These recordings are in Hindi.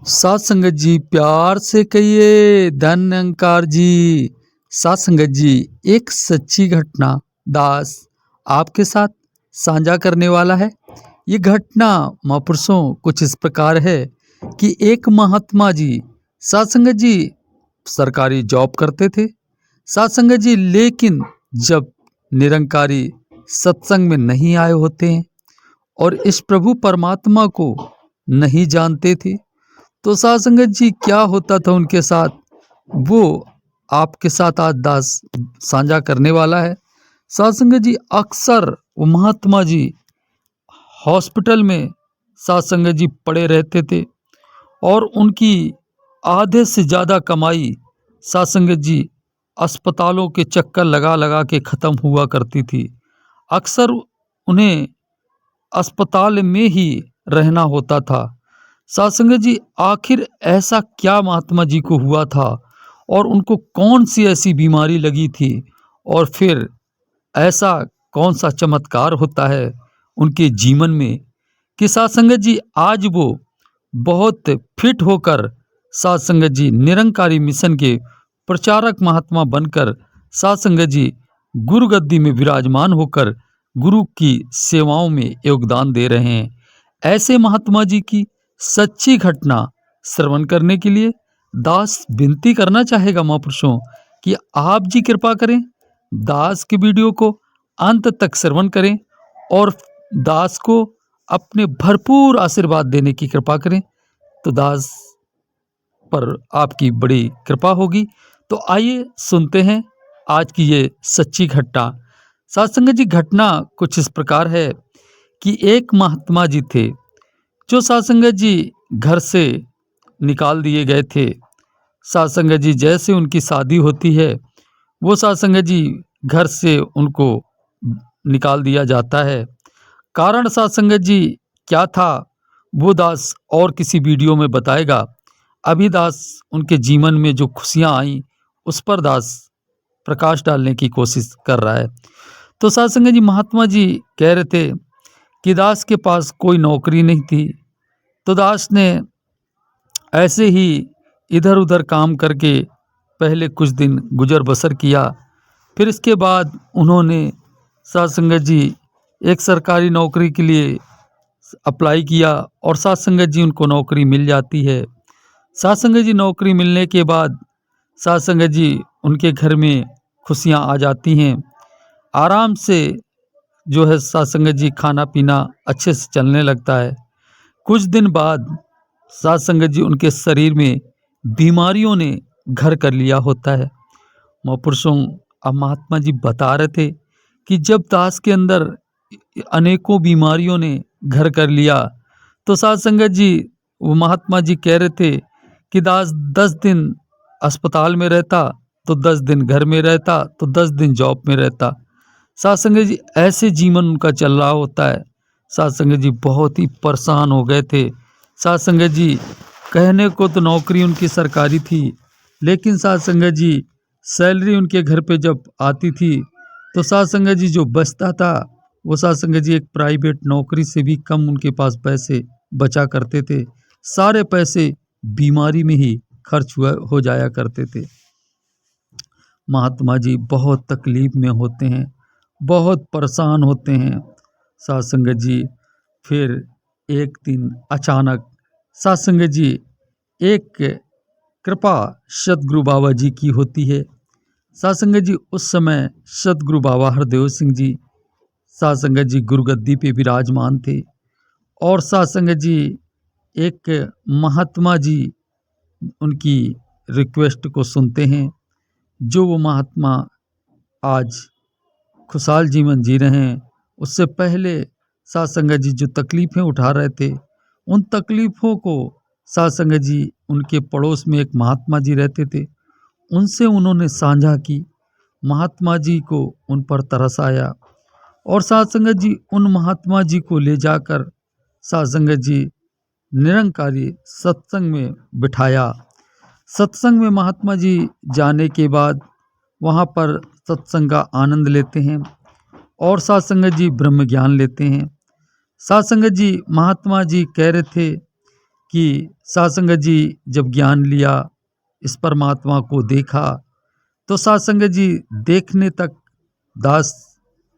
सात संगत जी प्यार से कहिए धन अंकार जी। सात संगत जी, एक सच्ची घटना दास आपके साथ साझा करने वाला है। ये घटना महापुरुषों कुछ इस प्रकार है कि एक महात्मा जी सात संगत जी सरकारी जॉब करते थे। सात संगत जी लेकिन जब निरंकारी सत्संग में नहीं आए होते हैं और इस प्रभु परमात्मा को नहीं जानते थे, तो सात संगत जी क्या होता था उनके साथ, वो आपके साथ आज दास साझा करने वाला है। सात संगत जी अक्सर वो महात्मा जी हॉस्पिटल में सात संगत जी पड़े रहते थे और उनकी आधे से ज़्यादा कमाई सात संगत जी अस्पतालों के चक्कर लगा लगा के ख़त्म हुआ करती थी। अक्सर उन्हें अस्पताल में ही रहना होता था। सात संगत जी आखिर ऐसा क्या महात्मा जी को हुआ था और उनको कौन सी ऐसी बीमारी लगी थी और फिर ऐसा कौन सा चमत्कार होता है उनके जीवन में कि सात संगत जी आज वो बहुत फिट होकर सात संगत जी निरंकारी मिशन के प्रचारक महात्मा बनकर सात संगत जी गुरु गद्दी में विराजमान होकर गुरु की सेवाओं में योगदान दे रहे हैं। ऐसे महात्मा जी की सच्ची घटना श्रवण करने के लिए दास विनती करना चाहेगा महापुरुषों कि आप जी कृपा करें, दास के वीडियो को अंत तक श्रवण करें और दास को अपने भरपूर आशीर्वाद देने की कृपा करें, तो दास पर आपकी बड़ी कृपा होगी। तो आइए सुनते हैं आज की ये सच्ची घटना। सात संगत जी घटना कुछ इस प्रकार है कि एक महात्मा जी थे जो सात संगत जी घर से निकाल दिए गए थे। सात संगत जी जैसे उनकी शादी होती है वो सात संगत जी घर से उनको निकाल दिया जाता है। कारण सात संगत जी क्या था वो दास और किसी वीडियो में बताएगा। अभी दास उनके जीवन में जो खुशियां आई उस पर दास प्रकाश डालने की कोशिश कर रहा है। तो सात संगत जी महात्मा जी कह रहे थे कि दास के पास कोई नौकरी नहीं थी, तो दास ने ऐसे ही इधर उधर काम करके पहले कुछ दिन गुजर बसर किया। फिर इसके बाद उन्होंने सात संगत जी एक सरकारी नौकरी के लिए अप्लाई किया और सात संगत जी उनको नौकरी मिल जाती है। सात संगत जी नौकरी मिलने के बाद सात संगत जी उनके घर में खुशियां आ जाती हैं। आराम से जो है सात संगत जी खाना पीना अच्छे से चलने लगता है। कुछ दिन बाद सात संगत जी उनके शरीर में बीमारियों ने घर कर लिया होता है। महापुरुषों अब महात्मा जी बता रहे थे कि जब दास के अंदर अनेकों बीमारियों ने घर कर लिया तो सात संगत जी वो महात्मा जी कह रहे थे कि दास 10 दिन अस्पताल में रहता तो 10 दिन घर में रहता तो 10 दिन जॉब में रहता। सात संगत जी ऐसे जीवन उनका चल रहा होता है। सात संगत जी बहुत ही परेशान हो गए थे। सात संगत जी कहने को तो नौकरी उनकी सरकारी थी, लेकिन सात संगत जी सैलरी उनके घर पे जब आती थी तो सात संगत जी जो बचता था वो सात संगत जी एक प्राइवेट नौकरी से भी कम उनके पास पैसे बचा करते थे। सारे पैसे बीमारी में ही खर्च हो जाया करते थे। महात्मा जी बहुत तकलीफ में होते हैं, बहुत परेशान होते हैं। सात संगत जी फिर एक दिन अचानक सात संगत जी एक कृपा सतगुरु बाबा जी की होती है। सात संगत जी उस समय सतगुरु बाबा हरदेव सिंह जी सात संगत जी गुरुगद्दी पे विराजमान थे और सात संगत जी एक महात्मा जी उनकी रिक्वेस्ट को सुनते हैं। जो वो महात्मा आज खुशहाल जीवन जी रहे हैं, उससे पहले सात संगत जी जो तकलीफ़ें उठा रहे थे उन तकलीफ़ों को सात संगत जी उनके पड़ोस में एक महात्मा जी रहते थे उनसे उन्होंने साझा की। महात्मा जी को उन पर तरस आया और सात संगत जी उन महात्मा जी को ले जाकर सात संगत जी निरंकारी सत्संग में बिठाया। सत्संग में महात्मा जी जाने के बाद वहाँ पर सत्संग का आनंद लेते हैं और सात संगत जी ब्रह्म ज्ञान लेते हैं। सात संगत जी महात्मा जी कह रहे थे कि साध संगत जी जब ज्ञान लिया, इस परमात्मा को देखा, तो साध संगत जी देखने तक दास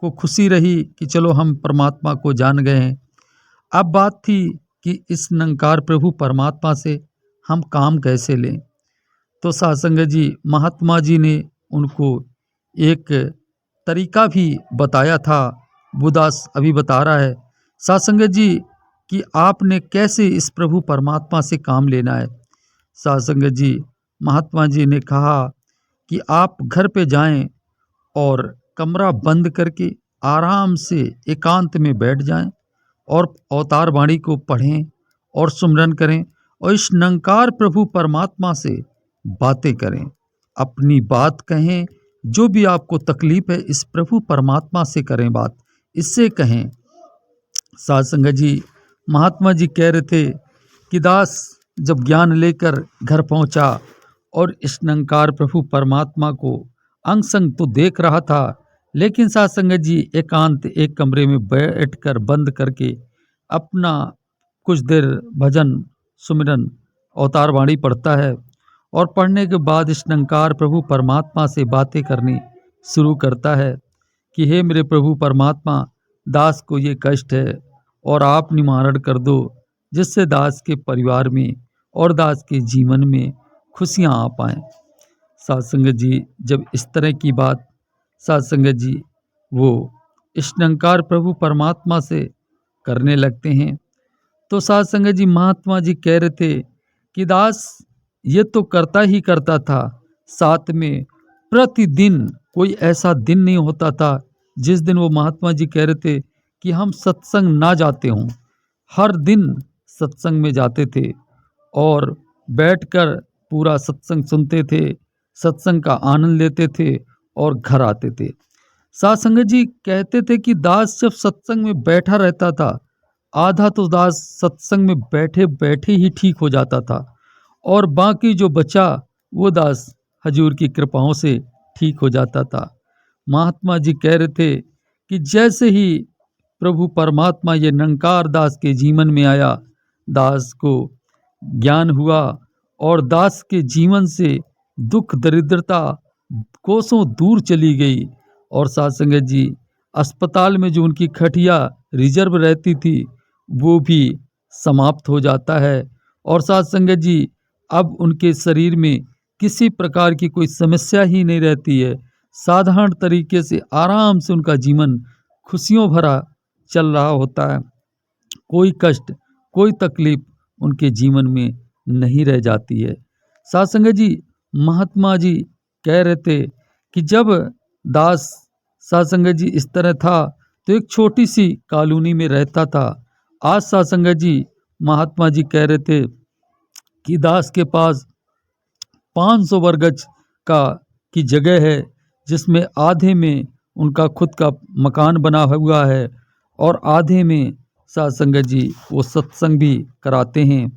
को खुशी रही कि चलो हम परमात्मा को जान गए हैं। अब बात थी कि इस निरंकार प्रभु परमात्मा से हम काम कैसे लें। तो साध संगत जी महात्मा जी ने उनको एक तरीका भी बताया था। बुदास अभी बता रहा है साध संगत जी कि आपने कैसे इस प्रभु परमात्मा से काम लेना है। साध संगत जी महात्मा जी ने कहा कि आप घर पे जाएं और कमरा बंद करके आराम से एकांत में बैठ जाएं और अवतार वाणी को पढ़ें और सुमिरन करें और इस निरंकार प्रभु परमात्मा से बातें करें, अपनी बात कहें, जो भी आपको तकलीफ है इस प्रभु परमात्मा से करें बात, इससे कहें। साध संगत जी महात्मा जी कह रहे थे कि दास जब ज्ञान लेकर घर पहुंचा और इस निरंकार प्रभु परमात्मा को अंग संग तो देख रहा था, लेकिन साध संगत जी एकांत एक कमरे में बैठकर बंद करके अपना कुछ देर भजन सुमिरन अवतार वाणी पढ़ता है और पढ़ने के बाद इस निरंकार प्रभु परमात्मा से बातें करनी शुरू करता है कि हे मेरे प्रभु परमात्मा, दास को ये कष्ट है और आप निवारण कर दो, जिससे दास के परिवार में और दास के जीवन में खुशियाँ आ पाएँ। साध संगत जी जब इस तरह की बात साध संगत जी वो इस निरंकार प्रभु परमात्मा से करने लगते हैं, तो साध संगत जी महात्मा जी कह रहे थे कि दास ये तो करता ही करता था, साथ में प्रतिदिन कोई ऐसा दिन नहीं होता था जिस दिन वो महात्मा जी कह रहे थे कि हम सत्संग ना जाते हों। हर दिन सत्संग में जाते थे और बैठकर पूरा सत्संग सुनते थे, सत्संग का आनंद लेते थे और घर आते थे। साध संगत जी कहते थे कि दास जब सत्संग में बैठा रहता था, आधा तो दास सत्संग में बैठे बैठे ही ठीक हो जाता था और बाकी जो बचा वो दास हजूर की कृपाओं से ठीक हो जाता था। महात्मा जी कह रहे थे कि जैसे ही प्रभु परमात्मा ये निरंकार दास के जीवन में आया, दास को ज्ञान हुआ और दास के जीवन से दुख दरिद्रता कोसों दूर चली गई और साध संगत जी अस्पताल में जो उनकी खटिया रिजर्व रहती थी वो भी समाप्त हो जाता है और साध संगत जी अब उनके शरीर में किसी प्रकार की कोई समस्या ही नहीं रहती है। साधारण तरीके से आराम से उनका जीवन खुशियों भरा चल रहा होता है। कोई कष्ट कोई तकलीफ उनके जीवन में नहीं रह जाती है। साध संगत जी महात्मा जी कह रहे थे कि जब दास साध संगत जी इस तरह था तो एक छोटी सी कॉलोनी में रहता था। आज साध संगत जी महात्मा जी कह रहे थे कि दास के पास 500 वर्ग गज की जगह है, जिसमें आधे में उनका खुद का मकान बना हुआ है और आधे में साध संगत जी वो सत्संग भी कराते हैं।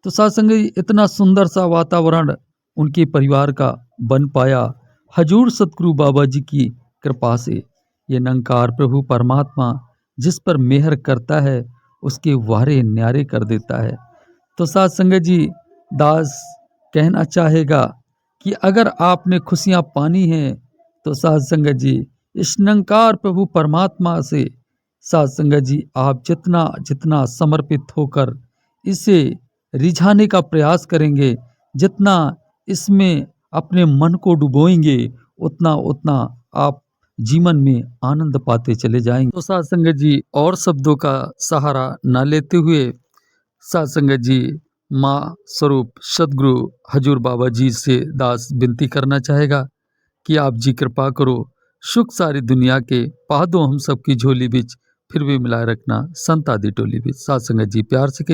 तो साध संगत जी इतना सुंदर सा वातावरण उनके परिवार का बन पाया हजूर सतगुरु बाबा जी की कृपा से। ये निरंकार प्रभु परमात्मा जिस पर मेहर करता है उसके वारे न्यारे कर देता है। तो साध संगत जी दास कहना चाहेगा कि अगर आपने खुशियाँ पानी हैं तो साध संगत जी इस निरंकार प्रभु परमात्मा से साध संगत जी आप जितना जितना समर्पित होकर इसे रिझाने का प्रयास करेंगे, जितना इसमें अपने मन को डुबोएंगे, उतना उतना आप जीवन में आनंद पाते चले जाएंगे। तो साध संगत जी और शब्दों का सहारा न लेते हुए साध संगत जी माँ स्वरूप सदगुरु हजूर बाबा जी से दास विनती करना चाहेगा कि आप जी कृपा करो, सुख सारी दुनिया के पा दो हम सबकी झोली बिच, फिर भी मिलाए रखना संत आदि टोली बिच। साध संगत जी प्यार से कही।